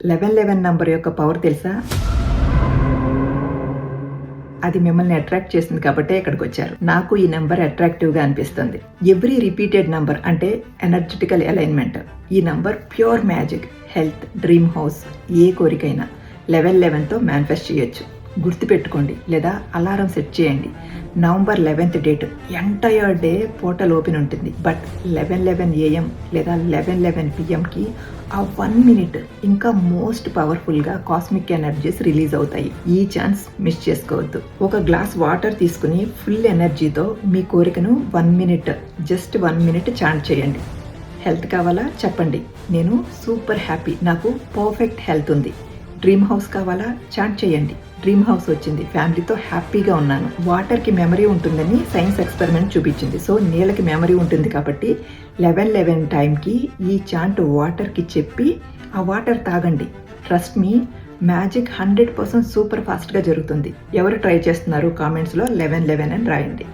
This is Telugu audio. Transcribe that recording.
1111 నంబర్ యొక్క పవర్ తెలుసా? అది మిమ్మల్ని అట్రాక్ట్ చేసింది కాబట్టే ఇక్కడికొచ్చారు. నాకు ఈ నంబర్ అట్రాక్టివ్‌గా అనిపిస్తుంది. ఎవ్రీ రిపీటెడ్ నంబర్ అంటే ఎనర్జిటికల్ అలైన్‌మెంట్. ఈ number pure magic. Health, dream house ఏ కోరికైనా 1111తో మేనిఫెస్ట్ చేయొచ్చు. గుర్తుపెట్టుకోండి లేదా అలారం సెట్ చేయండి. November 11th date entire day portal open ఉంటుంది. బట్ 11:11 AM లేదా 11:11 PMకి ఆ 1 minute ఇంకా మోస్ట్ పవర్ఫుల్గా కాస్మిక్ ఎనర్జీస్ రిలీజ్ అవుతాయి. ఈ ఛాన్స్ మిస్ చేసుకోవద్దు. ఒక గ్లాస్ వాటర్ తీసుకుని ఫుల్ ఎనర్జీతో మీ కోరికను 1 minute, జస్ట్ 1 minute చాంట్ చేయండి. హెల్త్ కావాలా చెప్పండి, నేను సూపర్ హ్యాపీ, నాకు పర్ఫెక్ట్ హెల్త్ ఉంది. డ్రీమ్ హౌస్ కావాలా చాంట్ చేయండి, డ్రీమ్ హౌస్ వచ్చింది, ఫ్యామిలీతో హ్యాపీగా ఉన్నాను. వాటర్కి మెమరీ ఉంటుందని సైన్స్ ఎక్స్పెరిమెంట్ చూపించింది. సో నీళ్ళకి మెమరీ ఉంటుంది కాబట్టి 11:11 టైంకి ఈ చాంట్ వాటర్కి చెప్పి ఆ వాటర్ తాగండి. ట్రస్ట్ మీ, మ్యాజిక్ 100% సూపర్ ఫాస్ట్గా జరుగుతుంది. ఎవరు ట్రై చేస్తున్నారు కామెంట్స్లో 11:11 అని రాయండి.